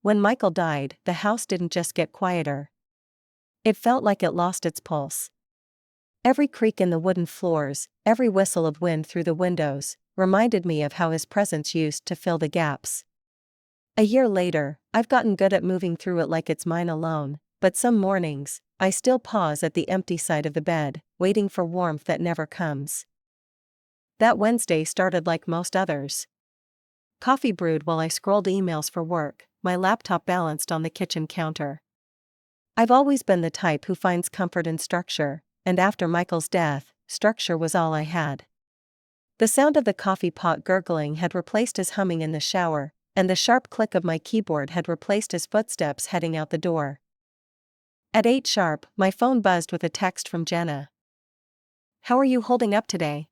When Michael died, the house didn't just get quieter. It felt like it lost its pulse. Every creak in the wooden floors, every whistle of wind through the windows, reminded me of how his presence used to fill the gaps. A year later, I've gotten good at moving through it like it's mine alone, but some mornings, I still pause at the empty side of the bed, waiting for warmth that never comes. That Wednesday started like most others. Coffee brewed while I scrolled emails for work, my laptop balanced on the kitchen counter. I've always been the type who finds comfort in structure, and after Michael's death, structure was all I had. The sound of the coffee pot gurgling had replaced his humming in the shower, and the sharp click of my keyboard had replaced his footsteps heading out the door. At 8 sharp, my phone buzzed with a text from Jenna. "How are you holding up today?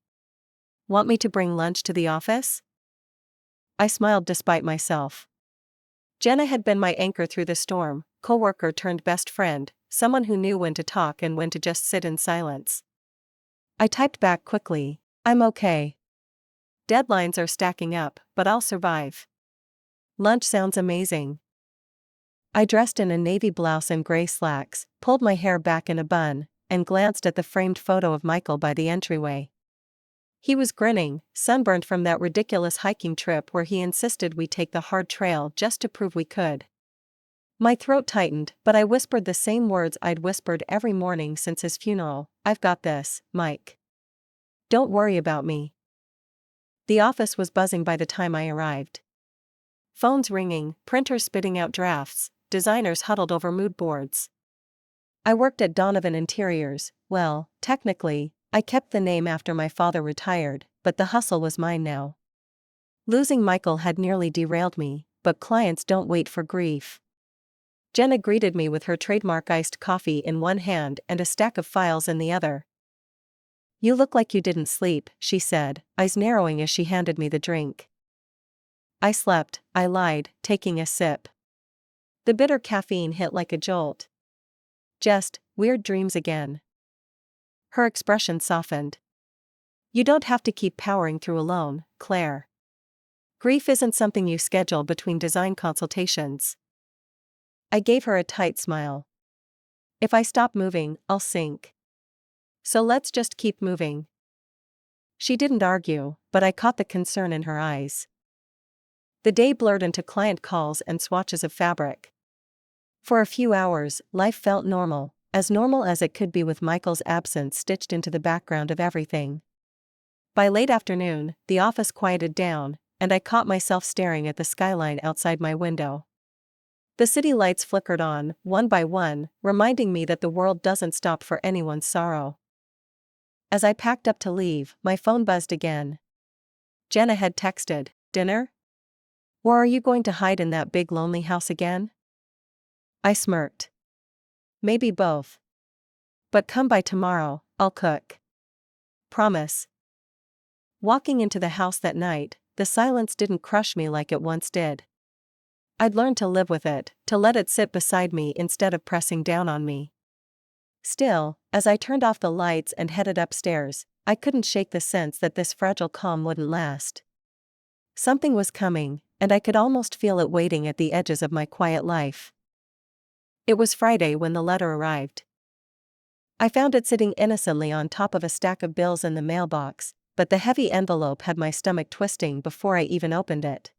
Want me to bring lunch to the office?" I smiled despite myself. Jenna had been my anchor through the storm, coworker turned best friend, someone who knew when to talk and when to just sit in silence. I typed back quickly, "I'm okay. Deadlines are stacking up, but I'll survive. Lunch sounds amazing." I dressed in a navy blouse and gray slacks, pulled my hair back in a bun, and glanced at the framed photo of Michael by the entryway. He was grinning, sunburned from that ridiculous hiking trip where he insisted we take the hard trail just to prove we could. My throat tightened, but I whispered the same words I'd whispered every morning since his funeral, "I've got this, Mike. Don't worry about me." The office was buzzing by the time I arrived. Phones ringing, printers spitting out drafts, designers huddled over mood boards. I worked at Donovan Interiors. Well, technically, I kept the name after my father retired, but the hustle was mine now. Losing Michael had nearly derailed me, but clients don't wait for grief. Jenna greeted me with her trademark iced coffee in one hand and a stack of files in the other. "You look like you didn't sleep," she said, eyes narrowing as she handed me the drink. "I slept," I lied, taking a sip. The bitter caffeine hit like a jolt. "Just, weird dreams again." Her expression softened. "You don't have to keep powering through alone, Claire. Grief isn't something you schedule between design consultations." I gave her a tight smile. "If I stop moving, I'll sink. So let's just keep moving." She didn't argue, but I caught the concern in her eyes. The day blurred into client calls and swatches of fabric. For a few hours, life felt normal as it could be with Michael's absence stitched into the background of everything. By late afternoon, the office quieted down, and I caught myself staring at the skyline outside my window. The city lights flickered on, one by one, reminding me that the world doesn't stop for anyone's sorrow. As I packed up to leave, my phone buzzed again. Jenna had texted, "Dinner? Or are you going to hide in that big lonely house again?" I smirked. "Maybe both. But come by tomorrow, I'll cook. Promise." Walking into the house that night, the silence didn't crush me like it once did. I'd learned to live with it, to let it sit beside me instead of pressing down on me. Still, as I turned off the lights and headed upstairs, I couldn't shake the sense that this fragile calm wouldn't last. Something was coming, and I could almost feel it waiting at the edges of my quiet life. It was Friday when the letter arrived. I found it sitting innocently on top of a stack of bills in the mailbox, but the heavy envelope had my stomach twisting before I even opened it.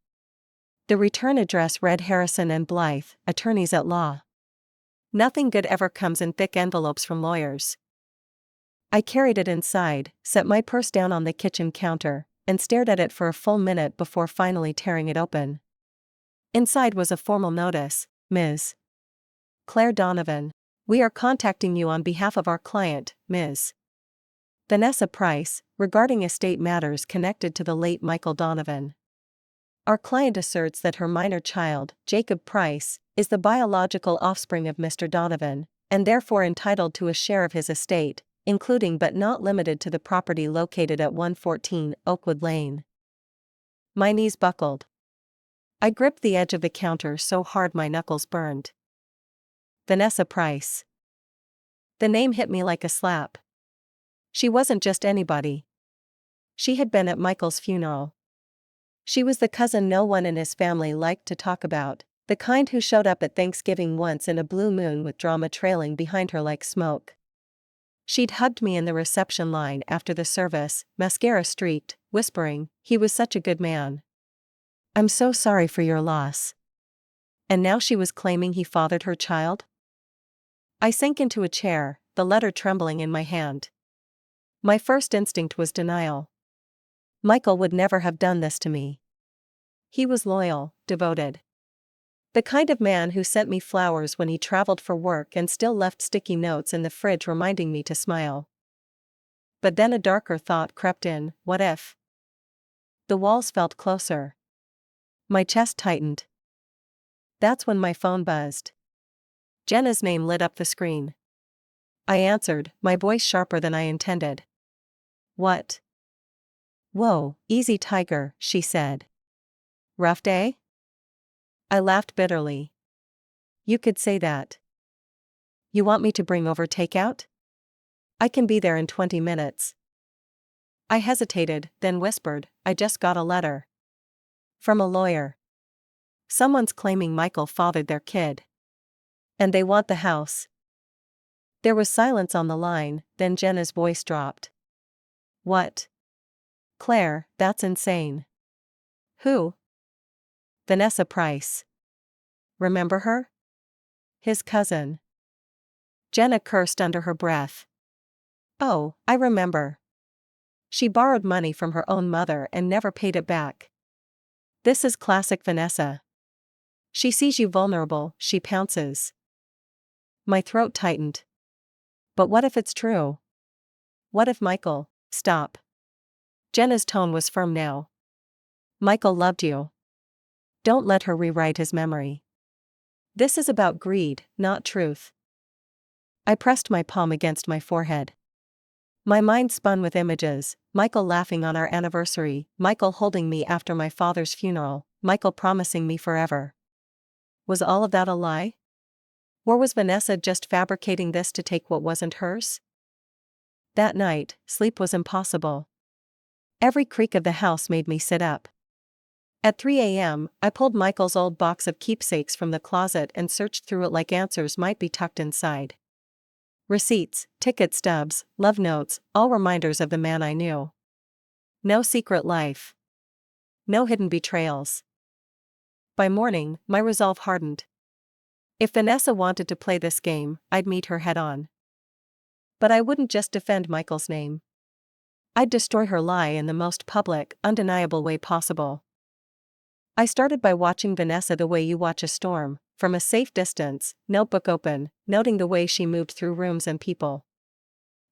The return address read Harrison and Blythe, attorneys at law. Nothing good ever comes in thick envelopes from lawyers. I carried it inside, set my purse down on the kitchen counter, and stared at it for a full minute before finally tearing it open. Inside was a formal notice, "Ms. Claire Donovan. We are contacting you on behalf of our client, Ms. Vanessa Price, regarding estate matters connected to the late Michael Donovan. Our client asserts that her minor child, Jacob Price, is the biological offspring of Mr. Donovan, and therefore entitled to a share of his estate, including but not limited to the property located at 114 Oakwood Lane." My knees buckled. I gripped the edge of the counter so hard my knuckles burned. Vanessa Price. The name hit me like a slap. She wasn't just anybody. She had been at Michael's funeral. She was the cousin no one in his family liked to talk about, The kind who showed up at Thanksgiving once in a blue moon with drama trailing behind her like smoke. She'd hugged me in the reception line after the service, mascara streaked, whispering, "He was such a good man. I'm so sorry for your loss." And now she was claiming he fathered her child? I sank into a chair, the letter trembling in my hand. My first instinct was denial. Michael would never have done this to me. He was loyal, devoted. The kind of man who sent me flowers when he traveled for work and still left sticky notes in the fridge reminding me to smile. But then a darker thought crept in, what if? The walls felt closer. My chest tightened. That's when my phone buzzed. Jenna's name lit up the screen. I answered, my voice sharper than I intended. "What?" "Whoa, easy tiger," she said. "Rough day?" I laughed bitterly. "You could say that. You want me to bring over takeout? I can be there in 20 minutes. I hesitated, then whispered, "I just got a letter. From a lawyer. Someone's claiming Michael fathered their kid. And they want the house." There was silence on the line, then Jenna's voice dropped. "What? Claire, that's insane." "Who?" "Vanessa Price. Remember her? His cousin." Jenna cursed under her breath. "Oh, I remember. She borrowed money from her own mother and never paid it back. This is classic Vanessa. She sees you vulnerable, she pounces." My throat tightened. But what if it's true? What if Michael— Stop. Jenna's tone was firm now. "Michael loved you. Don't let her rewrite his memory. This is about greed, not truth." I pressed my palm against my forehead. My mind spun with images, Michael laughing on our anniversary, Michael holding me after my father's funeral, Michael promising me forever. Was all of that a lie? Or was Vanessa just fabricating this to take what wasn't hers? That night, sleep was impossible. Every creak of the house made me sit up. At 3 a.m., I pulled Michael's old box of keepsakes from the closet and searched through it like answers might be tucked inside. Receipts, ticket stubs, love notes, all reminders of the man I knew. No secret life. No hidden betrayals. By morning, my resolve hardened. If Vanessa wanted to play this game, I'd meet her head on. But I wouldn't just defend Michael's name. I'd destroy her lie in the most public, undeniable way possible. I started by watching Vanessa the way you watch a storm, from a safe distance, notebook open, noting the way she moved through rooms and people.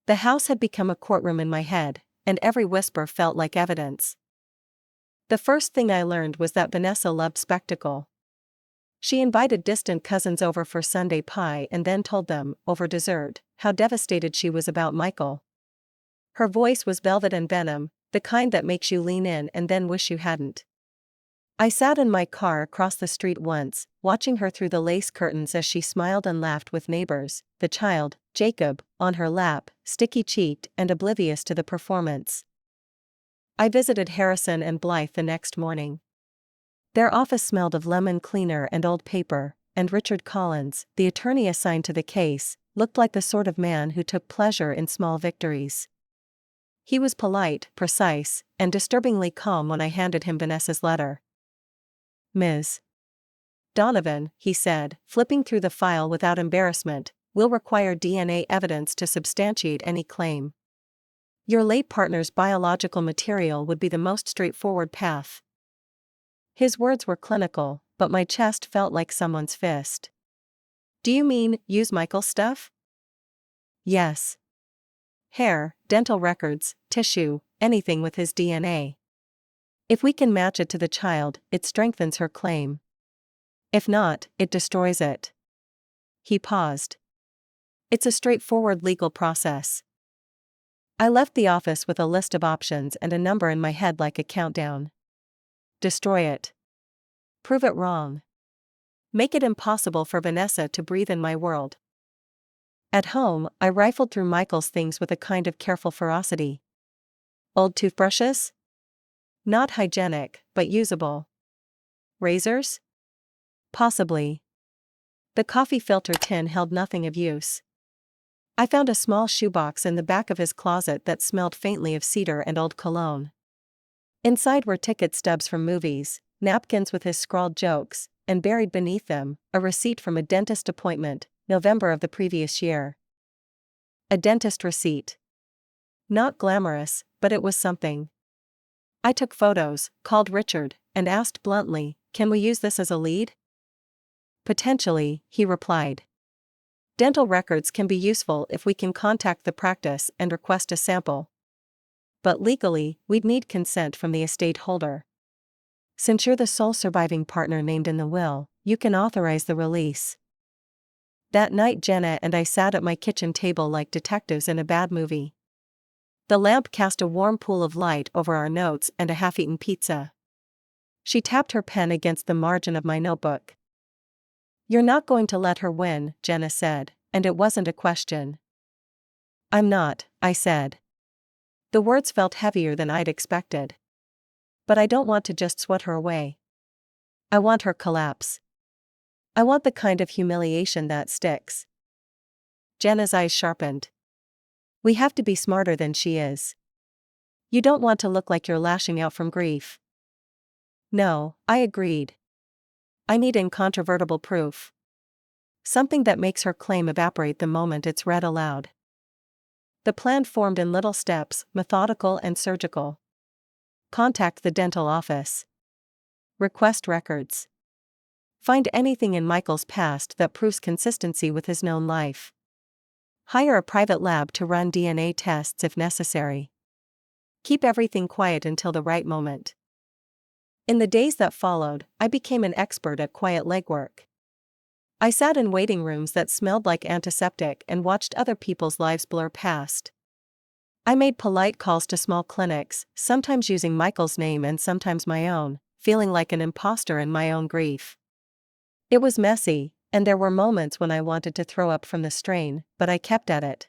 The house had become a courtroom in my head, and every whisper felt like evidence. The first thing I learned was that Vanessa loved spectacle. She invited distant cousins over for Sunday pie and then told them, over dessert, how devastated she was about Michael. Her voice was velvet and venom, the kind that makes you lean in and then wish you hadn't. I sat in my car across the street once, watching her through the lace curtains as she smiled and laughed with neighbors, the child, Jacob, on her lap, sticky-cheeked and oblivious to the performance. I visited Harrison and Blythe the next morning. Their office smelled of lemon cleaner and old paper, and Richard Collins, the attorney assigned to the case, looked like the sort of man who took pleasure in small victories. He was polite, precise, and disturbingly calm when I handed him Vanessa's letter. "Ms. Donovan," he said, flipping through the file without embarrassment, "will require DNA evidence to substantiate any claim. Your late partner's biological material would be the most straightforward path." His words were clinical, but my chest felt like someone's fist. "Do you mean, use Michael's stuff?" "Yes. Hair, dental records, tissue, anything with his DNA. If we can match it to the child, it strengthens her claim. If not, it destroys it." He paused. "It's a straightforward legal process." I left the office with a list of options and a number in my head like a countdown. Destroy it. Prove it wrong. Make it impossible for Vanessa to breathe in my world. At home, I rifled through Michael's things with a kind of careful ferocity. Old toothbrushes? Not hygienic, but usable. Razors? Possibly. The coffee filter tin held nothing of use. I found a small shoebox in the back of his closet that smelled faintly of cedar and old cologne. Inside were ticket stubs from movies, napkins with his scrawled jokes, and buried beneath them, a receipt from a dentist appointment, November of the previous year. A dentist receipt. Not glamorous, but it was something. I took photos, called Richard, and asked bluntly, "Can we use this as a lead?" "Potentially," he replied. "Dental records can be useful if we can contact the practice and request a sample. But legally, we'd need consent from the estate holder. Since you're the sole surviving partner named in the will, you can authorize the release." That night Jenna and I sat at my kitchen table like detectives in a bad movie. The lamp cast a warm pool of light over our notes and a half-eaten pizza. She tapped her pen against the margin of my notebook. "You're not going to let her win," Jenna said, and it wasn't a question. "I'm not," I said. The words felt heavier than I'd expected. "But I don't want to just swat her away. I want her collapse. I want the kind of humiliation that sticks." Jenna's eyes sharpened. "We have to be smarter than she is. You don't want to look like you're lashing out from grief." "No," I agreed. "I need incontrovertible proof. Something that makes her claim evaporate the moment it's read aloud." The plan formed in little steps, methodical and surgical. Contact the dental office. Request records. Find anything in Michael's past that proves consistency with his known life. Hire a private lab to run DNA tests if necessary. Keep everything quiet until the right moment. In the days that followed, I became an expert at quiet legwork. I sat in waiting rooms that smelled like antiseptic and watched other people's lives blur past. I made polite calls to small clinics, sometimes using Michael's name and sometimes my own, feeling like an imposter in my own grief. It was messy, and there were moments when I wanted to throw up from the strain, but I kept at it.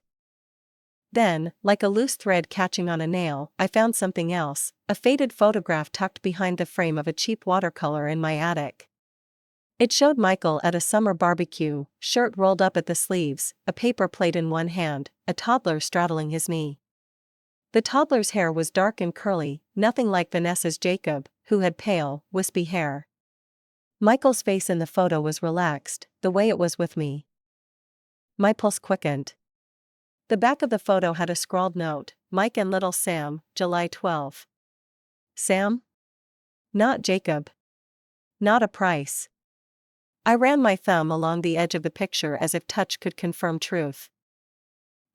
Then, like a loose thread catching on a nail, I found something else, a faded photograph tucked behind the frame of a cheap watercolor in my attic. It showed Michael at a summer barbecue, shirt rolled up at the sleeves, a paper plate in one hand, a toddler straddling his knee. The toddler's hair was dark and curly, nothing like Vanessa's Jacob, who had pale, wispy hair. Michael's face in the photo was relaxed, the way it was with me. My pulse quickened. The back of the photo had a scrawled note, "Mike and little Sam, July 12. Sam? Not Jacob. Not a price." I ran my thumb along the edge of the picture as if touch could confirm truth.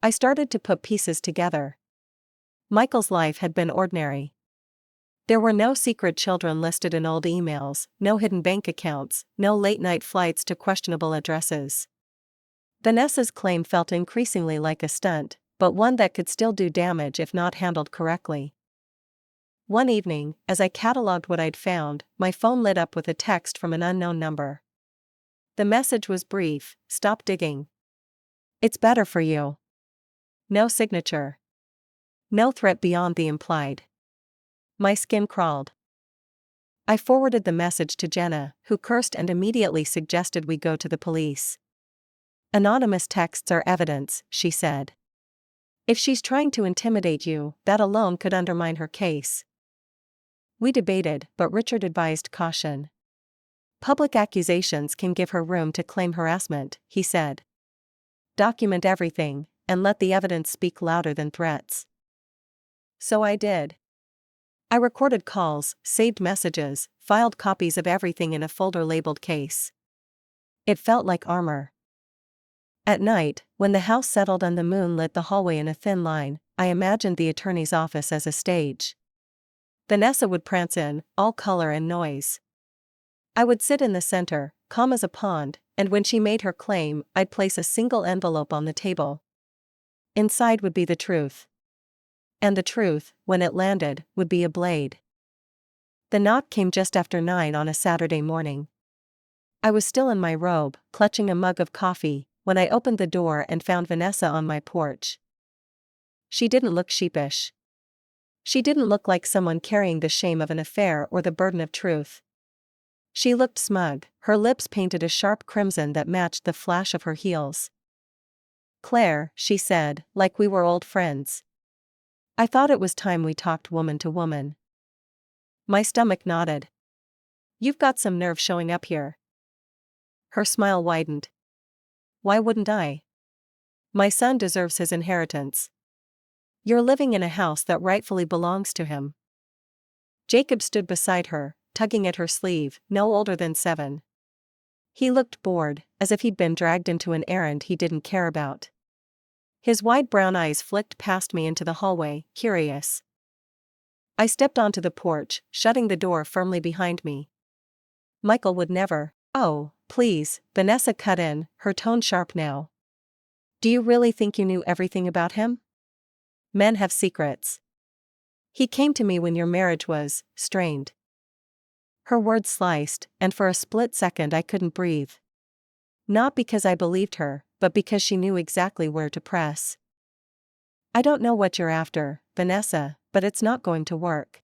I started to put pieces together. Michael's life had been ordinary. There were no secret children listed in old emails, no hidden bank accounts, no late-night flights to questionable addresses. Vanessa's claim felt increasingly like a stunt, but one that could still do damage if not handled correctly. One evening, as I catalogued what I'd found, my phone lit up with a text from an unknown number. The message was brief: "Stop digging. It's better for you." No signature. No threat beyond the implied. My skin crawled. I forwarded the message to Jenna, who cursed and immediately suggested we go to the police. "Anonymous texts are evidence," she said. "If she's trying to intimidate you, that alone could undermine her case." We debated, but Richard advised caution. "Public accusations can give her room to claim harassment," he said. "Document everything, and let the evidence speak louder than threats." So I did. I recorded calls, saved messages, filed copies of everything in a folder labeled case. It felt like armor. At night, when the house settled and the moon lit the hallway in a thin line, I imagined the attorney's office as a stage. Vanessa would prance in, all color and noise. I would sit in the center, calm as a pond, and when she made her claim, I'd place a single envelope on the table. Inside would be the truth. And the truth, when it landed, would be a blade. The knock came just after 9 on a Saturday morning. I was still in my robe, clutching a mug of coffee, when I opened the door and found Vanessa on my porch. She didn't look sheepish. She didn't look like someone carrying the shame of an affair or the burden of truth. She looked smug, her lips painted a sharp crimson that matched the flash of her heels. "Claire," she said, like we were old friends. "I thought it was time we talked woman to woman." My stomach nodded. "You've got some nerve showing up here." Her smile widened. "Why wouldn't I? My son deserves his inheritance. You're living in a house that rightfully belongs to him." Jacob stood beside her, tugging at her sleeve, no older than 7. He looked bored, as if he'd been dragged into an errand he didn't care about. His wide brown eyes flicked past me into the hallway, curious. I stepped onto the porch, shutting the door firmly behind me. "Michael would never." "Oh, please," Vanessa cut in, her tone sharp now. "Do you really think you knew everything about him? Men have secrets. He came to me when your marriage was strained." Her words sliced, and for a split second I couldn't breathe. Not because I believed her, but because she knew exactly where to press. "I don't know what you're after, Vanessa, but it's not going to work."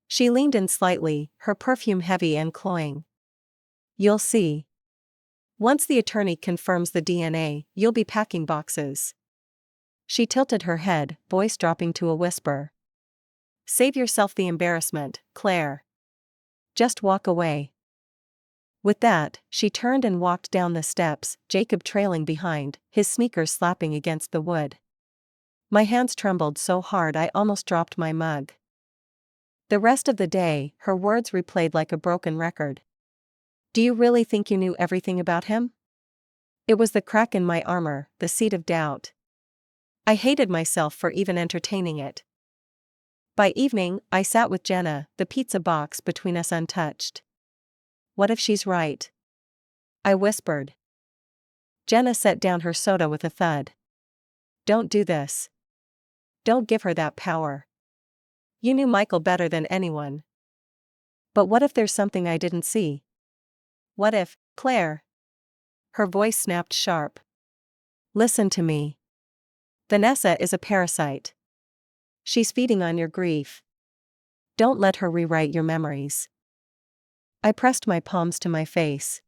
She leaned in slightly, her perfume heavy and cloying. "You'll see. Once the attorney confirms the DNA, you'll be packing boxes." She tilted her head, voice dropping to a whisper. "Save yourself the embarrassment, Claire. Just walk away." With that, she turned and walked down the steps, Jacob trailing behind, his sneakers slapping against the wood. My hands trembled so hard I almost dropped my mug. The rest of the day, her words replayed like a broken record. "Do you really think you knew everything about him?" It was the crack in my armor, the seed of doubt. I hated myself for even entertaining it. By evening, I sat with Jenna, the pizza box between us untouched. "What if she's right?" I whispered. Jenna set down her soda with a thud. "Don't do this. Don't give her that power. You knew Michael better than anyone." "But what if there's something I didn't see? What if, Claire?" Her voice snapped sharp. "Listen to me. Vanessa is a parasite. She's feeding on your grief. Don't let her rewrite your memories." I pressed my palms to my face.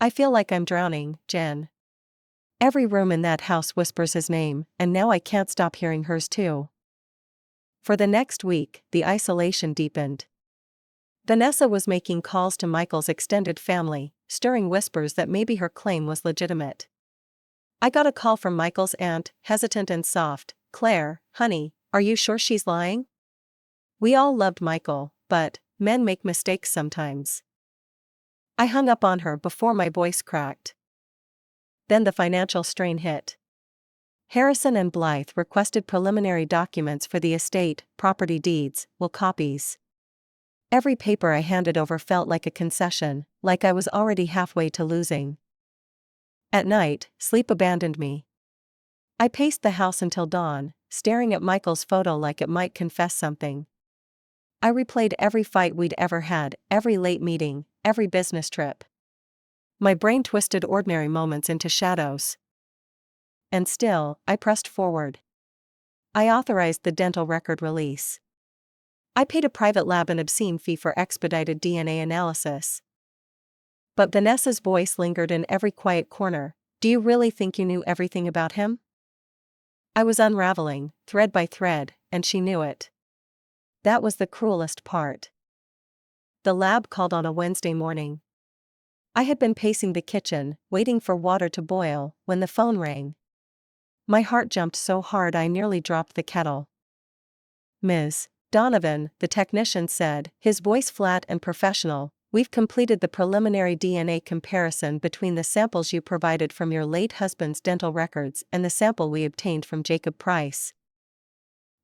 "I feel like I'm drowning, Jen. Every room in that house whispers his name, and now I can't stop hearing hers too." For the next week, the isolation deepened. Vanessa was making calls to Michael's extended family, stirring whispers that maybe her claim was legitimate. I got a call from Michael's aunt, hesitant and soft. "Claire, honey, are you sure she's lying? We all loved Michael, but men make mistakes sometimes." I hung up on her before my voice cracked. Then the financial strain hit. Harrison and Blythe requested preliminary documents for the estate, property deeds, will copies. Every paper I handed over felt like a concession, like I was already halfway to losing. At night, sleep abandoned me. I paced the house until dawn, staring at Michael's photo like it might confess something. I replayed every fight we'd ever had, every late meeting, every business trip. My brain twisted ordinary moments into shadows. And still, I pressed forward. I authorized the dental record release. I paid a private lab an obscene fee for expedited DNA analysis. But Vanessa's voice lingered in every quiet corner. "Do you really think you knew everything about him?" I was unraveling, thread by thread, and she knew it. That was the cruelest part. The lab called on a Wednesday morning. I had been pacing the kitchen, waiting for water to boil, when the phone rang. My heart jumped so hard I nearly dropped the kettle. "Ms. Donovan," the technician said, his voice flat and professional, "we've completed the preliminary DNA comparison between the samples you provided from your late husband's dental records and the sample we obtained from Jacob Price."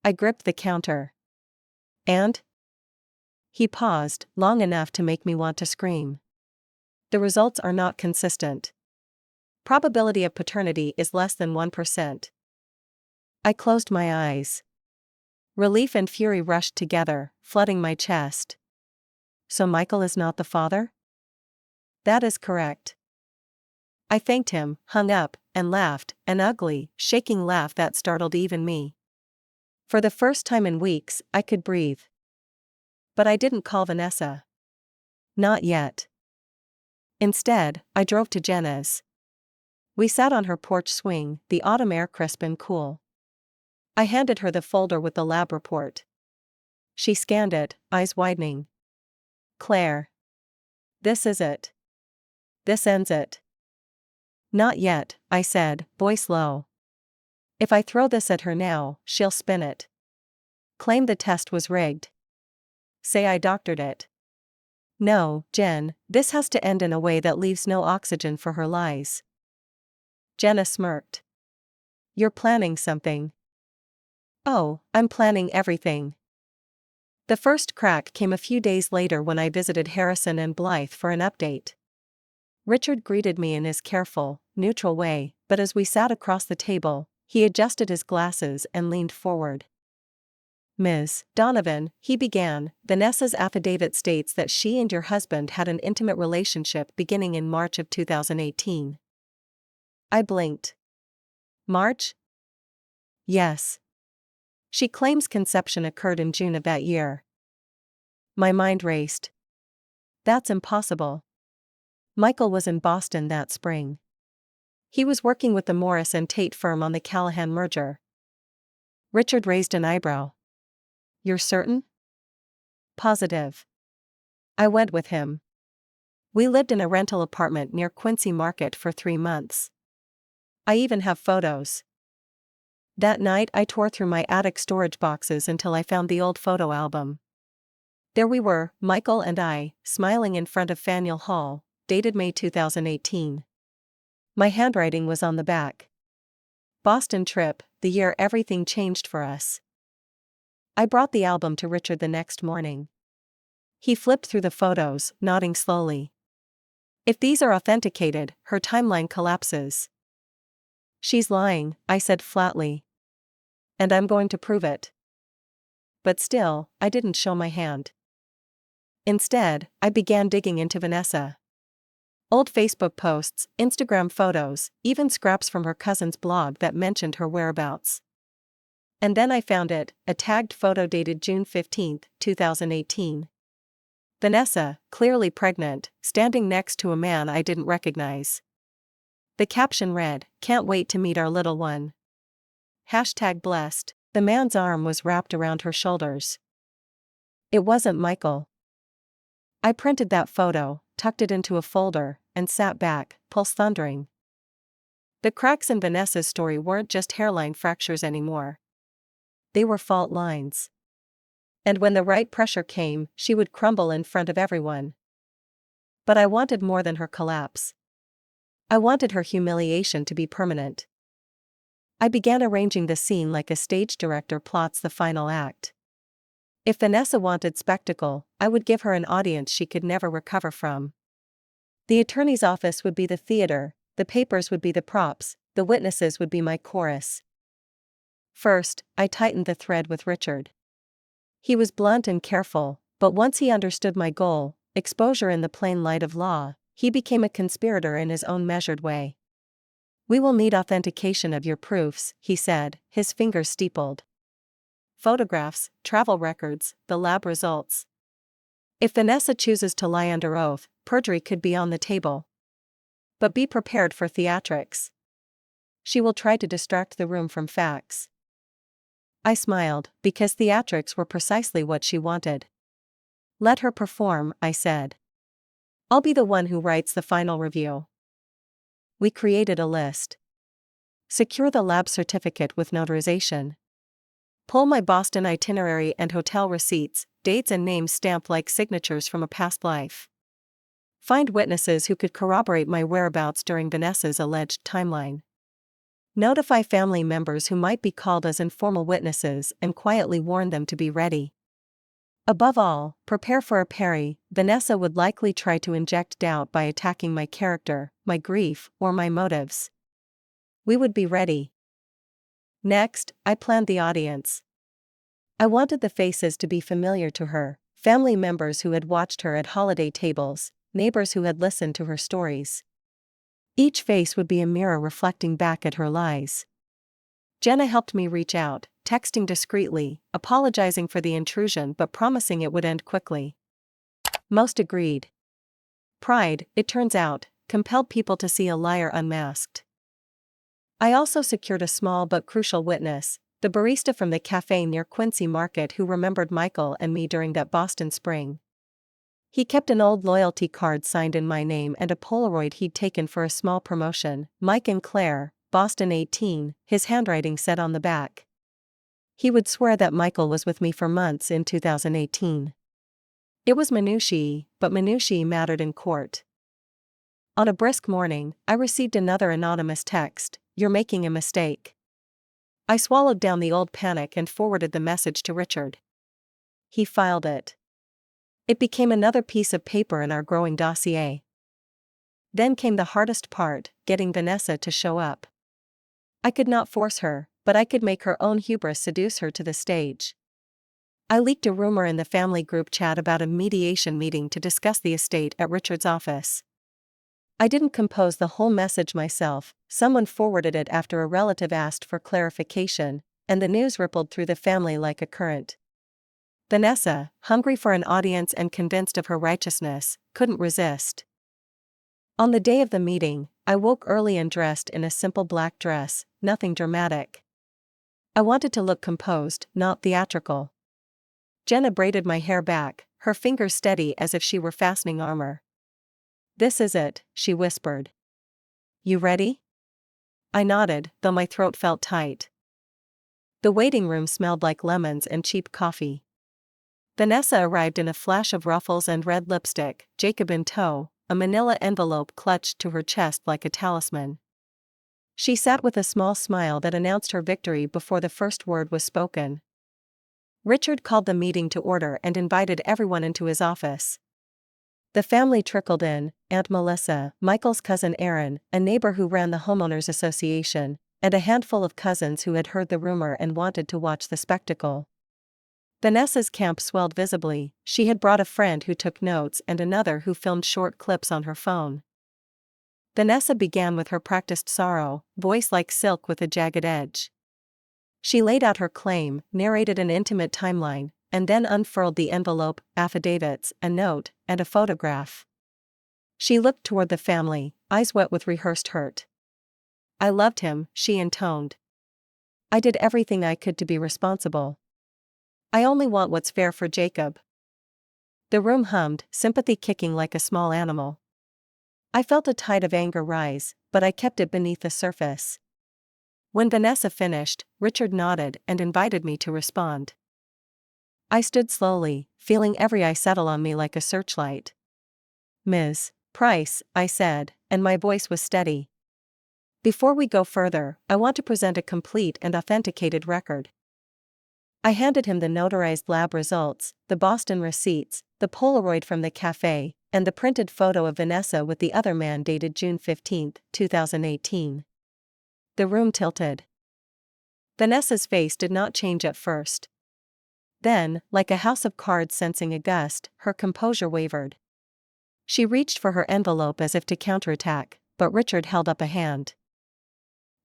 I gripped the counter. "And?" He paused, long enough to make me want to scream. "The results are not consistent. Probability of paternity is less than 1%. I closed my eyes. Relief and fury rushed together, flooding my chest. "So Michael is not the father?" "That is correct." I thanked him, hung up, and laughed, an ugly, shaking laugh that startled even me. For the first time in weeks, I could breathe. But I didn't call Vanessa. Not yet. Instead, I drove to Jenna's. We sat on her porch swing, the autumn air crisp and cool. I handed her the folder with the lab report. She scanned it, eyes widening. Claire. This is it. This ends it. Not yet, I said, voice low. If I throw this at her now, she'll spin it. Claim the test was rigged. Say I doctored it. No, Jen, this has to end in a way that leaves no oxygen for her lies. Jenna smirked. You're planning something. Oh, I'm planning everything. The first crack came a few days later when I visited Harrison and Blythe for an update. Richard greeted me in his careful, neutral way, but as we sat across the table, he adjusted his glasses and leaned forward. Ms. Donovan, he began, Vanessa's affidavit states that she and your husband had an intimate relationship beginning in March of 2018. I blinked. March? Yes. She claims conception occurred in June of that year. My mind raced. That's impossible. Michael was in Boston that spring. He was working with the Morris and Tate firm on the Callahan merger. Richard raised an eyebrow. You're certain? Positive. I went with him. We lived in a rental apartment near Quincy Market for 3 months. I even have photos. That night I tore through my attic storage boxes until I found the old photo album. There we were, Michael and I, smiling in front of Faneuil Hall, dated May 2018. My handwriting was on the back. Boston trip, the year everything changed for us. I brought the album to Richard the next morning. He flipped through the photos, nodding slowly. If these are authenticated, her timeline collapses. She's lying, I said flatly. And I'm going to prove it. But still, I didn't show my hand. Instead, I began digging into Vanessa. Old Facebook posts, Instagram photos, even scraps from her cousin's blog that mentioned her whereabouts. And then I found it, a tagged photo dated June 15, 2018. Vanessa, clearly pregnant, standing next to a man I didn't recognize. The caption read, "Can't wait to meet our little one." #blessed. The man's arm was wrapped around her shoulders. It wasn't Michael. I printed that photo, tucked it into a folder, and sat back, pulse thundering. The cracks in Vanessa's story weren't just hairline fractures anymore. They were fault lines. And when the right pressure came, she would crumble in front of everyone. But I wanted more than her collapse. I wanted her humiliation to be permanent. I began arranging the scene like a stage director plots the final act. If Vanessa wanted spectacle, I would give her an audience she could never recover from. The attorney's office would be the theater, the papers would be the props, the witnesses would be my chorus. First, I tightened the thread with Richard. He was blunt and careful, but once he understood my goal, exposure in the plain light of law, he became a conspirator in his own measured way. We will need authentication of your proofs, he said, his fingers steepled. Photographs, travel records, the lab results. If Vanessa chooses to lie under oath, perjury could be on the table. But be prepared for theatrics. She will try to distract the room from facts. I smiled, because theatrics were precisely what she wanted. Let her perform, I said. I'll be the one who writes the final review. We created a list. Secure the lab certificate with notarization. Pull my Boston itinerary and hotel receipts, dates and names stamped like signatures from a past life. Find witnesses who could corroborate my whereabouts during Vanessa's alleged timeline. Notify family members who might be called as informal witnesses and quietly warn them to be ready. Above all, prepare for a parry. Vanessa would likely try to inject doubt by attacking my character, my grief, or my motives. We would be ready. Next, I planned the audience. I wanted the faces to be familiar to her, family members who had watched her at holiday tables, neighbors who had listened to her stories. Each face would be a mirror reflecting back at her lies. Jenna helped me reach out, texting discreetly, apologizing for the intrusion but promising it would end quickly. Most agreed. Pride, it turns out, compelled people to see a liar unmasked. I also secured a small but crucial witness, the barista from the cafe near Quincy Market who remembered Michael and me during that Boston spring. He kept an old loyalty card signed in my name and a Polaroid he'd taken for a small promotion, Mike and Claire, Boston 18, his handwriting said on the back. He would swear that Michael was with me for months in 2018. It was minutiae, but minutiae mattered in court. On a brisk morning, I received another anonymous text, "You're making a mistake." I swallowed down the old panic and forwarded the message to Richard. He filed it. It became another piece of paper in our growing dossier. Then came the hardest part, getting Vanessa to show up. I could not force her, but I could make her own hubris seduce her to the stage. I leaked a rumor in the family group chat about a mediation meeting to discuss the estate at Richard's office. I didn't compose the whole message myself, someone forwarded it after a relative asked for clarification, and the news rippled through the family like a current. Vanessa, hungry for an audience and convinced of her righteousness, couldn't resist. On the day of the meeting, I woke early and dressed in a simple black dress, nothing dramatic. I wanted to look composed, not theatrical. Jenna braided my hair back, her fingers steady as if she were fastening armor. "This is it," she whispered. "You ready?" I nodded, though my throat felt tight. The waiting room smelled like lemons and cheap coffee. Vanessa arrived in a flash of ruffles and red lipstick, Jacob in tow, a manila envelope clutched to her chest like a talisman. She sat with a small smile that announced her victory before the first word was spoken. Richard called the meeting to order and invited everyone into his office. The family trickled in, Aunt Melissa, Michael's cousin Aaron, a neighbor who ran the homeowners association, and a handful of cousins who had heard the rumor and wanted to watch the spectacle. Vanessa's camp swelled visibly. She had brought a friend who took notes and another who filmed short clips on her phone. Vanessa began with her practiced sorrow, voice like silk with a jagged edge. She laid out her claim, narrated an intimate timeline, and then unfurled the envelope, affidavits, a note, and a photograph. She looked toward the family, eyes wet with rehearsed hurt. "I loved him," she intoned. "I did everything I could to be responsible. I only want what's fair for Jacob." The room hummed, sympathy kicking like a small animal. I felt a tide of anger rise, but I kept it beneath the surface. When Vanessa finished, Richard nodded and invited me to respond. I stood slowly, feeling every eye settle on me like a searchlight. "Ms. Price," I said, and my voice was steady. "Before we go further, I want to present a complete and authenticated record." I handed him the notarized lab results, the Boston receipts, the Polaroid from the cafe, and the printed photo of Vanessa with the other man dated June 15, 2018. The room tilted. Vanessa's face did not change at first. Then, like a house of cards sensing a gust, her composure wavered. She reached for her envelope as if to counterattack, but Richard held up a hand.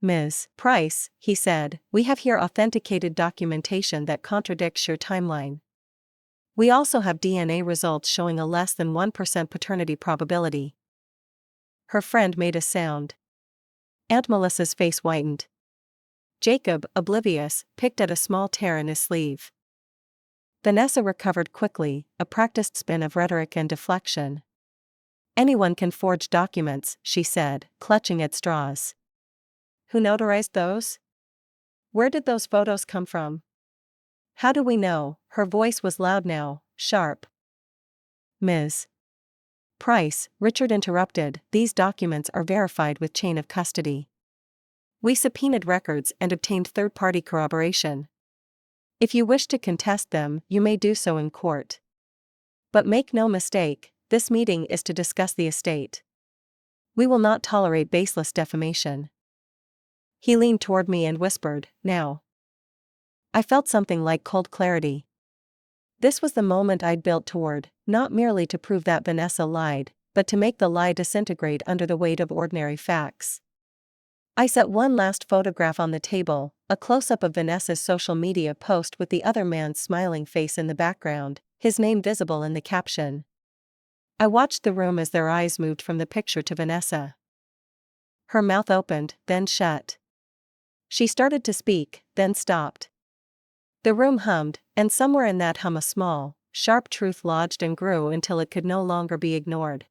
"Ms. Price," he said, "we have here authenticated documentation that contradicts your timeline. We also have DNA results showing a less than 1% paternity probability." Her friend made a sound. Aunt Melissa's face whitened. Jacob, oblivious, picked at a small tear in his sleeve. Vanessa recovered quickly, a practiced spin of rhetoric and deflection. "Anyone can forge documents," she said, clutching at straws. "Who notarized those? Where did those photos come from? How do we know?" Her voice was loud now, sharp. "Ms. Price," Richard interrupted, "these documents are verified with chain of custody. We subpoenaed records and obtained third-party corroboration. If you wish to contest them, you may do so in court. But make no mistake, this meeting is to discuss the estate. We will not tolerate baseless defamation." He leaned toward me and whispered, "Now." I felt something like cold clarity. This was the moment I'd built toward, not merely to prove that Vanessa lied, but to make the lie disintegrate under the weight of ordinary facts. I set one last photograph on the table, a close-up of Vanessa's social media post with the other man's smiling face in the background, his name visible in the caption. I watched the room as their eyes moved from the picture to Vanessa. Her mouth opened, then shut. She started to speak, then stopped. The room hummed, and somewhere in that hum a small, sharp truth lodged and grew until it could no longer be ignored.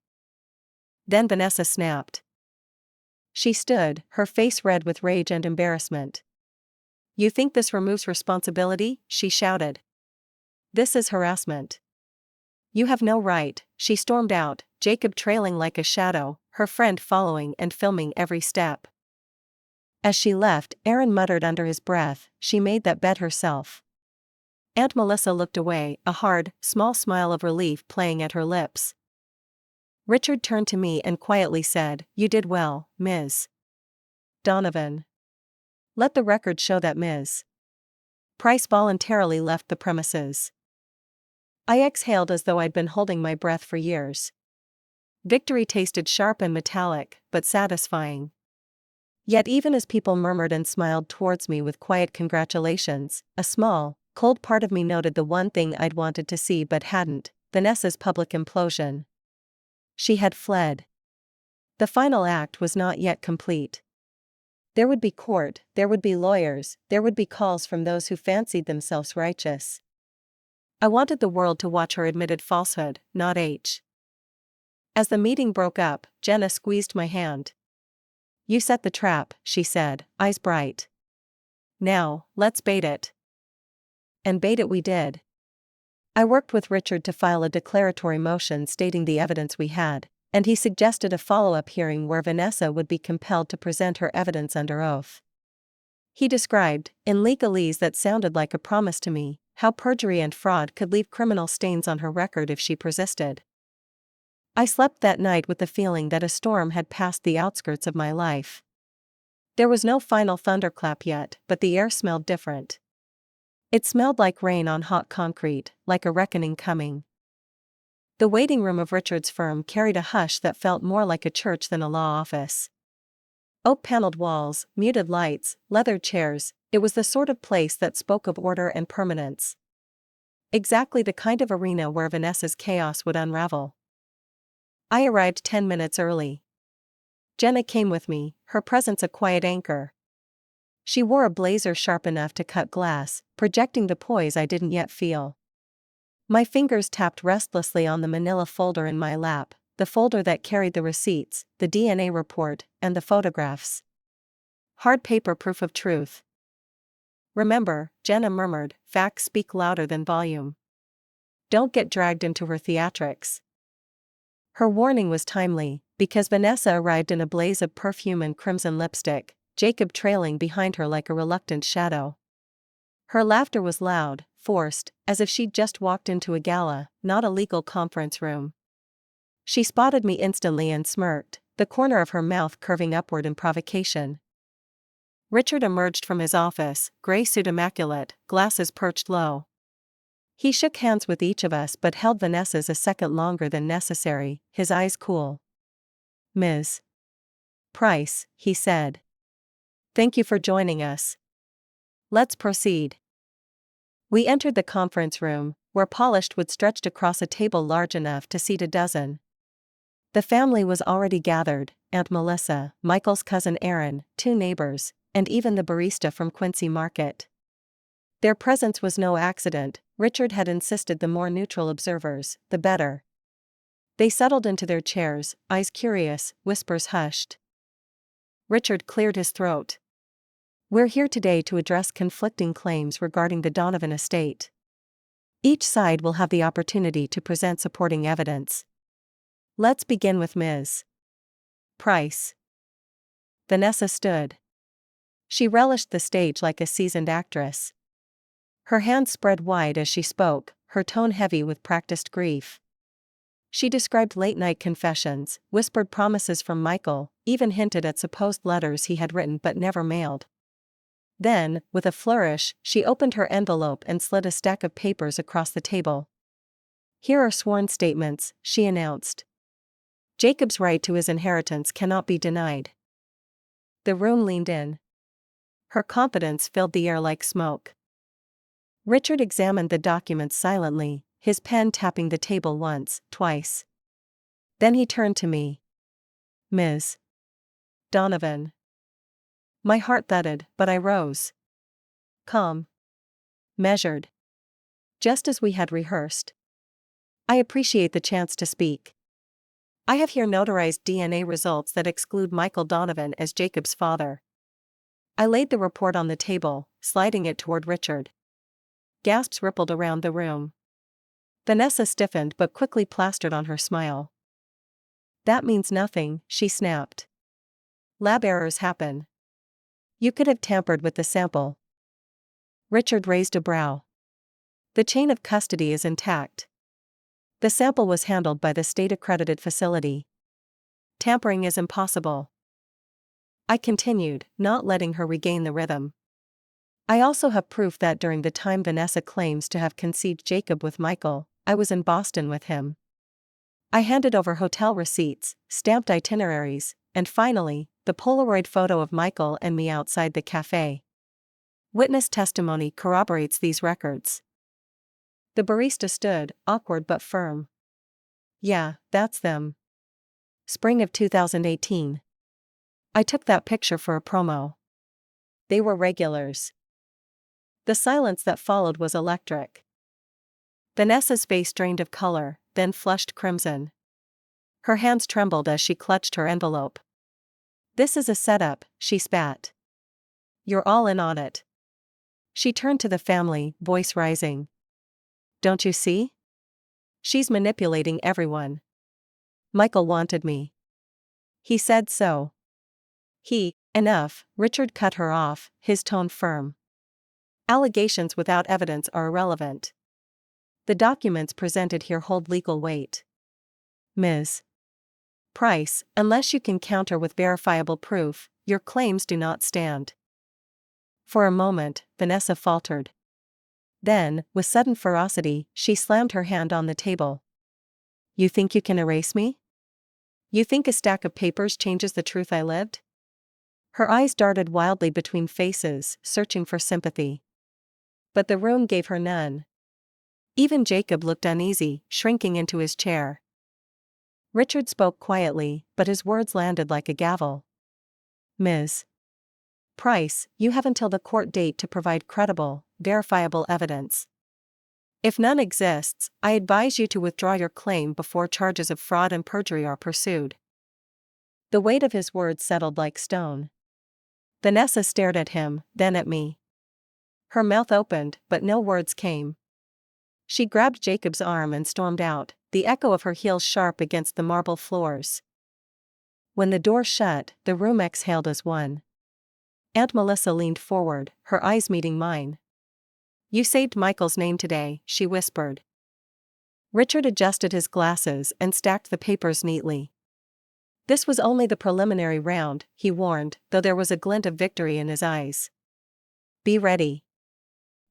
Then Vanessa snapped. She stood, her face red with rage and embarrassment. "You think this removes responsibility?" she shouted. "This is harassment. You have no right," she stormed out, Jacob trailing like a shadow, her friend following and filming every step. As she left, Aaron muttered under his breath, "She made that bet herself." Aunt Melissa looked away, a hard, small smile of relief playing at her lips. Richard turned to me and quietly said, "You did well, Ms. Donovan. Let the record show that Ms. Price voluntarily left the premises." I exhaled as though I'd been holding my breath for years. Victory tasted sharp and metallic, but satisfying. Yet even as people murmured and smiled towards me with quiet congratulations, a small, cold part of me noted the one thing I'd wanted to see but hadn't: Vanessa's public implosion. She had fled. The final act was not yet complete. There would be court, there would be lawyers, there would be calls from those who fancied themselves righteous. I wanted the world to watch her admitted falsehood, not H. As the meeting broke up, Jenna squeezed my hand. "You set the trap," she said, eyes bright. "Now, let's bait it." And bait it we did. I worked with Richard to file a declaratory motion stating the evidence we had, and he suggested a follow-up hearing where Vanessa would be compelled to present her evidence under oath. He described, in legalese that sounded like a promise to me, how perjury and fraud could leave criminal stains on her record if she persisted. I slept that night with the feeling that a storm had passed the outskirts of my life. There was no final thunderclap yet, but the air smelled different. It smelled like rain on hot concrete, like a reckoning coming. The waiting room of Richard's firm carried a hush that felt more like a church than a law office. Oak-paneled walls, muted lights, leather chairs, it was the sort of place that spoke of order and permanence. Exactly the kind of arena where Vanessa's chaos would unravel. I arrived 10 minutes early. Jenna came with me, her presence a quiet anchor. She wore a blazer sharp enough to cut glass, projecting the poise I didn't yet feel. My fingers tapped restlessly on the manila folder in my lap, the folder that carried the receipts, the DNA report, and the photographs. Hard paper proof of truth. "Remember," Jenna murmured, "facts speak louder than volume. Don't get dragged into her theatrics." Her warning was timely, because Vanessa arrived in a blaze of perfume and crimson lipstick, Jacob trailing behind her like a reluctant shadow. Her laughter was loud, forced, as if she'd just walked into a gala, not a legal conference room. She spotted me instantly and smirked, the corner of her mouth curving upward in provocation. Richard emerged from his office, gray suit immaculate, glasses perched low. He shook hands with each of us but held Vanessa's a second longer than necessary, his eyes cool. "Ms. Price," he said. "Thank you for joining us. Let's proceed." We entered the conference room, where polished wood stretched across a table large enough to seat a dozen. The family was already gathered: Aunt Melissa, Michael's cousin Aaron, 2 neighbors, and even the barista from Quincy Market. Their presence was no accident. Richard had insisted the more neutral observers, the better. They settled into their chairs, eyes curious, whispers hushed. Richard cleared his throat. "We're here today to address conflicting claims regarding the Donovan estate. Each side will have the opportunity to present supporting evidence. Let's begin with Ms. Price." Vanessa stood. She relished the stage like a seasoned actress. Her hands spread wide as she spoke, her tone heavy with practiced grief. She described late-night confessions, whispered promises from Michael, even hinted at supposed letters he had written but never mailed. Then, with a flourish, she opened her envelope and slid a stack of papers across the table. "Here are sworn statements," she announced. "Jacob's right to his inheritance cannot be denied." The room leaned in. Her confidence filled the air like smoke. Richard examined the documents silently, his pen tapping the table once, twice. Then he turned to me. Ms. Donovan. My heart thudded, but I rose. Calm. Measured. Just as we had rehearsed. I appreciate the chance to speak. I have here notarized DNA results that exclude Michael Donovan as Jacob's father. I laid the report on the table, sliding it toward Richard. Gasps rippled around the room. Vanessa stiffened but quickly plastered on her smile. That means nothing, she snapped. Lab errors happen. You could have tampered with the sample. Richard raised a brow. The chain of custody is intact. The sample was handled by the state-accredited facility. Tampering is impossible. I continued, not letting her regain the rhythm. I also have proof that during the time Vanessa claims to have conceived Jacob with Michael, I was in Boston with him. I handed over hotel receipts, stamped itineraries, and finally, the Polaroid photo of Michael and me outside the cafe. Witness testimony corroborates these records. The barista stood, awkward but firm. Yeah, that's them. Spring of 2018. I took that picture for a promo. They were regulars. The silence that followed was electric. Vanessa's face drained of color, then flushed crimson. Her hands trembled as she clutched her envelope. This is a setup, she spat. You're all in on it. She turned to the family, voice rising. Don't you see? She's manipulating everyone. Michael wanted me. He said so. Enough, Richard cut her off, his tone firm. Allegations without evidence are irrelevant. The documents presented here hold legal weight. Ms. Price, unless you can counter with verifiable proof, your claims do not stand. For a moment, Vanessa faltered. Then, with sudden ferocity, she slammed her hand on the table. You think you can erase me? You think a stack of papers changes the truth I lived? Her eyes darted wildly between faces, searching for sympathy. But the room gave her none. Even Jacob looked uneasy, shrinking into his chair. Richard spoke quietly, but his words landed like a gavel. Ms. Price, you have until the court date to provide credible, verifiable evidence. If none exists, I advise you to withdraw your claim before charges of fraud and perjury are pursued. The weight of his words settled like stone. Vanessa stared at him, then at me. Her mouth opened, but no words came. She grabbed Jacob's arm and stormed out, the echo of her heels sharp against the marble floors. When the door shut, the room exhaled as one. Aunt Melissa leaned forward, her eyes meeting mine. You saved Michael's name today, she whispered. Richard adjusted his glasses and stacked the papers neatly. This was only the preliminary round, he warned, though there was a glint of victory in his eyes. Be ready.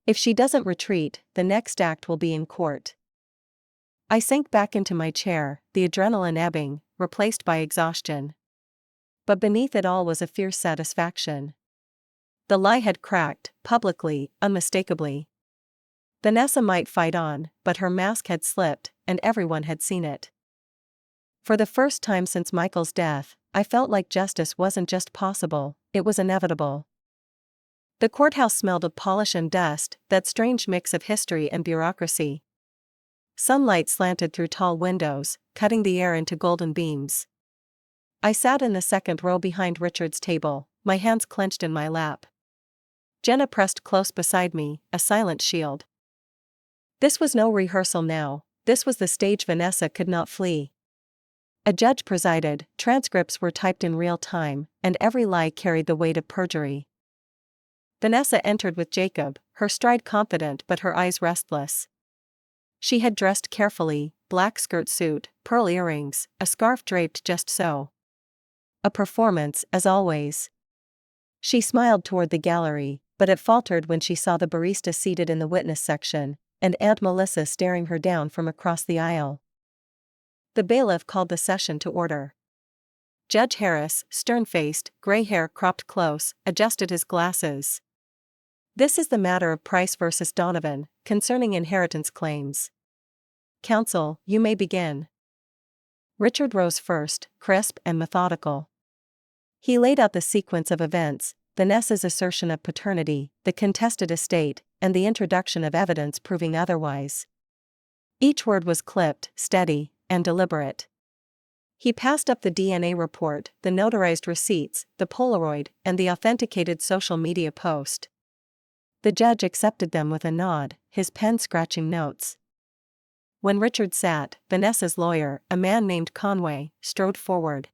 If she doesn't retreat, the next act will be in court. I sank back into my chair, the adrenaline ebbing, replaced by exhaustion. But beneath it all was a fierce satisfaction. The lie had cracked, publicly, unmistakably. Vanessa might fight on, but her mask had slipped, and everyone had seen it. For the first time since Michael's death, I felt like justice wasn't just possible, it was inevitable. The courthouse smelled of polish and dust, that strange mix of history and bureaucracy. Sunlight slanted through tall windows, cutting the air into golden beams. I sat in the second row behind Richard's table, my hands clenched in my lap. Jenna pressed close beside me, a silent shield. This was no rehearsal now, this was the stage Vanessa could not flee. A judge presided, transcripts were typed in real time, and every lie carried the weight of perjury. Vanessa entered with Jacob, her stride confident but her eyes restless. She had dressed carefully, black skirt suit, pearl earrings, a scarf draped just so. A performance, as always. She smiled toward the gallery, but it faltered when she saw the barista seated in the witness section, and Aunt Melissa staring her down from across the aisle. The bailiff called the session to order. Judge Harris, stern-faced, gray hair cropped close, adjusted his glasses. This is the matter of Price versus Donovan, concerning inheritance claims. Counsel, you may begin. Richard rose first, crisp and methodical. He laid out the sequence of events: Vanessa's assertion of paternity, the contested estate, and the introduction of evidence proving otherwise. Each word was clipped, steady, and deliberate. He passed up the DNA report, the notarized receipts, the Polaroid, and the authenticated social media post. The judge accepted them with a nod, his pen scratching notes. When Richard sat, Vanessa's lawyer, a man named Conway, strode forward.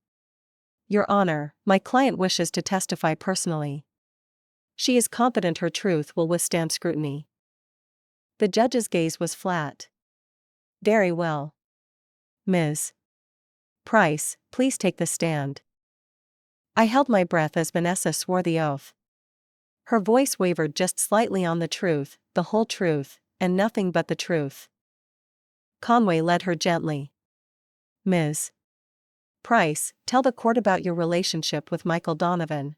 "Your Honor, my client wishes to testify personally. She is confident her truth will withstand scrutiny." The judge's gaze was flat. "Very well. Ms. Price, please take the stand." I held my breath as Vanessa swore the oath. Her voice wavered just slightly on the truth, the whole truth, and nothing but the truth. Conway led her gently. "Ms. Price, tell the court about your relationship with Michael Donovan."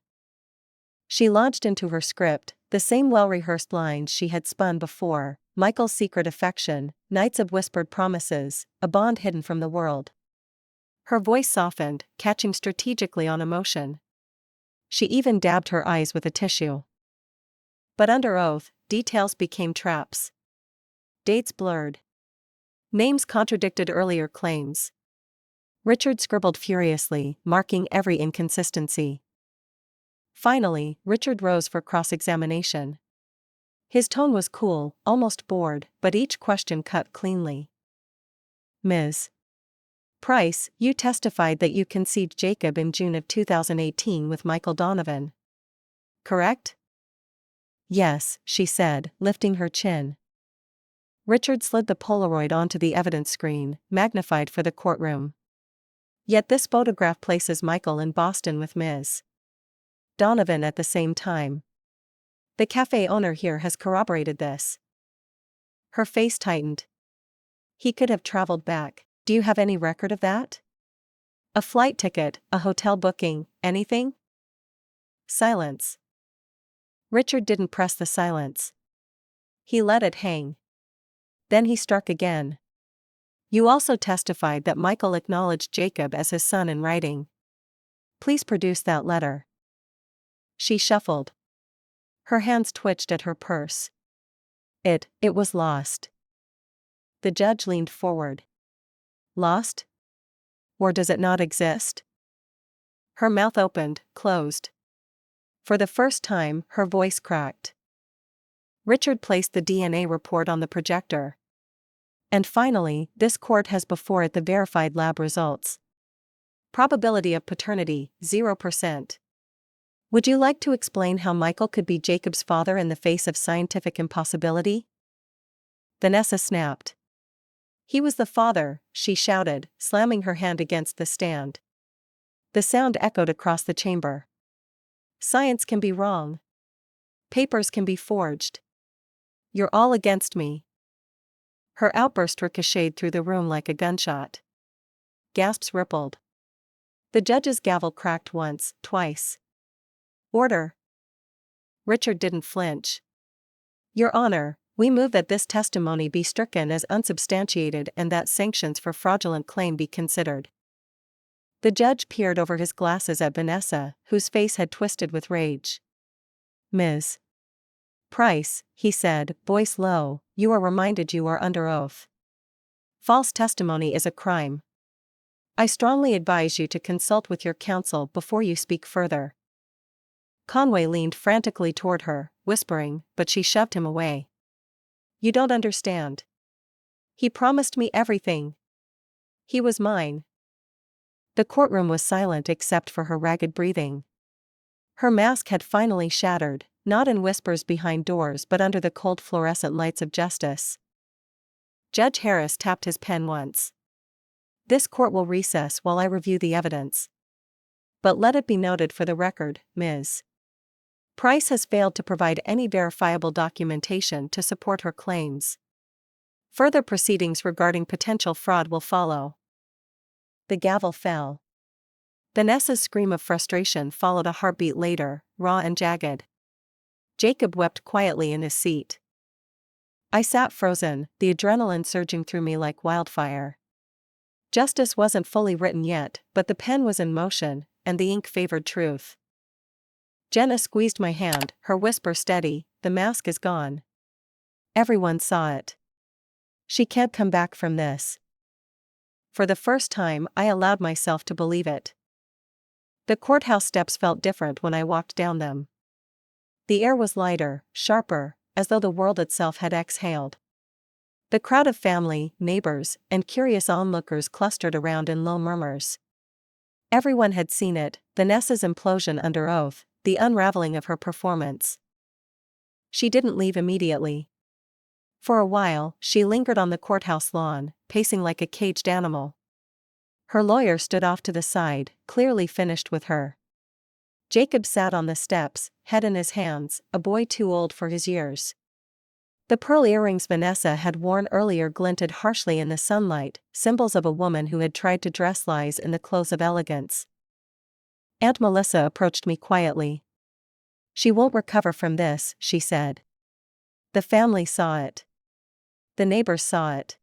She launched into her script, the same well-rehearsed lines she had spun before: Michael's secret affection, nights of whispered promises, a bond hidden from the world. Her voice softened, catching strategically on emotion. She even dabbed her eyes with a tissue. But under oath, details became traps. Dates blurred. Names contradicted earlier claims. Richard scribbled furiously, marking every inconsistency. Finally, Richard rose for cross-examination. His tone was cool, almost bored, but each question cut cleanly. "Ms. Price, you testified that you conceived Jacob in June of 2018 with Michael Donovan. Correct?" "Yes," she said, lifting her chin. Richard slid the Polaroid onto the evidence screen, magnified for the courtroom. "Yet this photograph places Michael in Boston with Ms. Donovan at the same time. The cafe owner here has corroborated this." Her face tightened. "He could have traveled back. Do you have any record of that? A flight ticket, a hotel booking, anything?" Silence. Richard didn't press the silence. He let it hang. Then he struck again. "You also testified that Michael acknowledged Jacob as his son in writing. Please produce that letter." She shuffled. Her hands twitched at her purse. It was lost." The judge leaned forward. "Lost? Or does it not exist?" Her mouth opened, closed. For the first time, her voice cracked. Richard placed the DNA report on the projector. "And finally, this court has before it the verified lab results. Probability of paternity, 0%. Would you like to explain how Michael could be Jacob's father in the face of scientific impossibility?" Vanessa snapped. "He was the father," she shouted, slamming her hand against the stand. The sound echoed across the chamber. "Science can be wrong. Papers can be forged. You're all against me." Her outburst ricocheted through the room like a gunshot. Gasps rippled. The judge's gavel cracked once, twice. "Order." Richard didn't flinch. "Your Honor, we move that this testimony be stricken as unsubstantiated and that sanctions for fraudulent claim be considered." The judge peered over his glasses at Vanessa, whose face had twisted with rage. "Ms. Price," he said, voice low, "you are reminded you are under oath. False testimony is a crime. I strongly advise you to consult with your counsel before you speak further." Conway leaned frantically toward her, whispering, but she shoved him away. "You don't understand. He promised me everything. He was mine." The courtroom was silent except for her ragged breathing. Her mask had finally shattered, not in whispers behind doors but under the cold fluorescent lights of justice. Judge Harris tapped his pen once. "This court will recess while I review the evidence. But let it be noted for the record, Ms. Price has failed to provide any verifiable documentation to support her claims. Further proceedings regarding potential fraud will follow." The gavel fell. Vanessa's scream of frustration followed a heartbeat later, raw and jagged. Jacob wept quietly in his seat. I sat frozen, the adrenaline surging through me like wildfire. Justice wasn't fully written yet, but the pen was in motion, and the ink favored truth. Jenna squeezed my hand, her whisper steady, "The mask is gone. Everyone saw it. She can't come back from this." For the first time, I allowed myself to believe it. The courthouse steps felt different when I walked down them. The air was lighter, sharper, as though the world itself had exhaled. The crowd of family, neighbors, and curious onlookers clustered around in low murmurs. Everyone had seen it, Vanessa's implosion under oath, the unraveling of her performance. She didn't leave immediately. For a while, she lingered on the courthouse lawn, pacing like a caged animal. Her lawyer stood off to the side, clearly finished with her. Jacob sat on the steps, head in his hands, a boy too old for his years. The pearl earrings Vanessa had worn earlier glinted harshly in the sunlight, symbols of a woman who had tried to dress lies in the clothes of elegance. Aunt Melissa approached me quietly. "She won't recover from this," she said. "The family saw it. The neighbors saw it.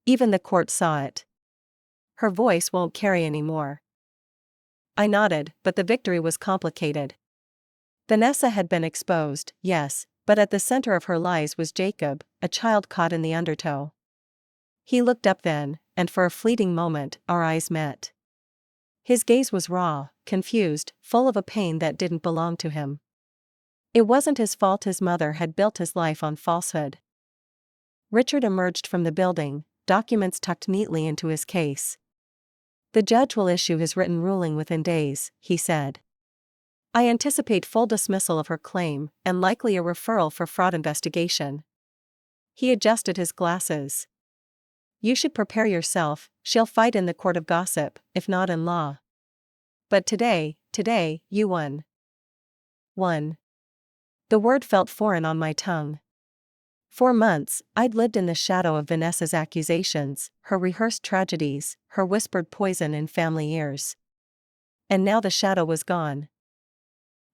Even the court saw it. Her voice won't carry anymore." I nodded, but the victory was complicated. Vanessa had been exposed, yes, but at the center of her lies was Jacob, a child caught in the undertow. He looked up then, and for a fleeting moment, our eyes met. His gaze was raw, confused, full of a pain that didn't belong to him. It wasn't his fault his mother had built his life on falsehood. Richard emerged from the building, documents tucked neatly into his case. "The judge will issue his written ruling within days," he said. "I anticipate full dismissal of her claim, and likely a referral for fraud investigation." He adjusted his glasses. "You should prepare yourself, she'll fight in the court of gossip, if not in law. But today, you won." Won. The word felt foreign on my tongue. For months, I'd lived in the shadow of Vanessa's accusations, her rehearsed tragedies, her whispered poison in family ears. And now the shadow was gone.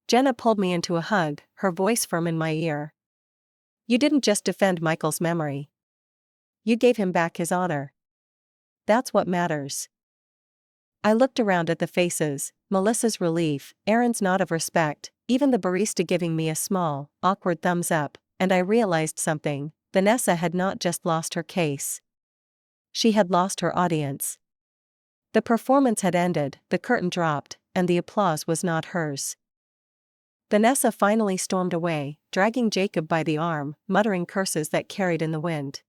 Jenna pulled me into a hug, her voice firm in my ear. "You didn't just defend Michael's memory. You gave him back his honor. That's what matters." I looked around at the faces, Melissa's relief, Aaron's nod of respect, even the barista giving me a small, awkward thumbs up, and I realized something: Vanessa had not just lost her case. She had lost her audience. The performance had ended, the curtain dropped, and the applause was not hers. Vanessa finally stormed away, dragging Jacob by the arm, muttering curses that carried in the wind.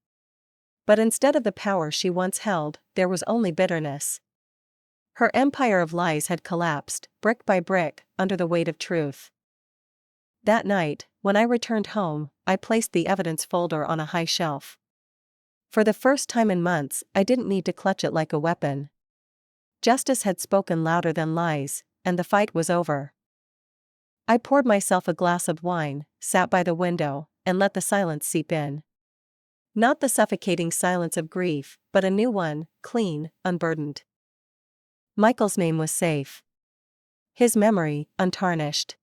But instead of the power she once held, there was only bitterness. Her empire of lies had collapsed, brick by brick, under the weight of truth. That night, when I returned home, I placed the evidence folder on a high shelf. For the first time in months, I didn't need to clutch it like a weapon. Justice had spoken louder than lies, and the fight was over. I poured myself a glass of wine, sat by the window, and let the silence seep in. Not the suffocating silence of grief, but a new one, clean, unburdened. Michael's name was safe. His memory, untarnished.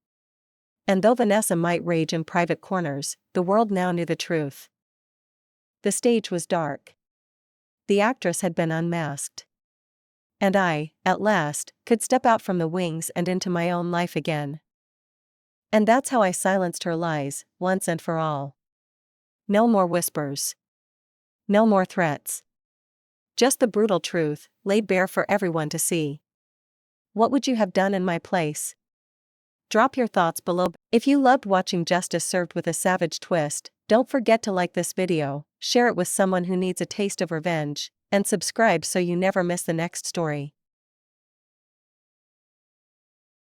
And though Vanessa might rage in private corners, the world now knew the truth. The stage was dark. The actress had been unmasked. And I, at last, could step out from the wings and into my own life again. And that's how I silenced her lies, once and for all. No more whispers. No more threats. Just the brutal truth, laid bare for everyone to see. What would you have done in my place? Drop your thoughts below. If you loved watching justice served with a savage twist, don't forget to like this video, share it with someone who needs a taste of revenge, and subscribe so you never miss the next story.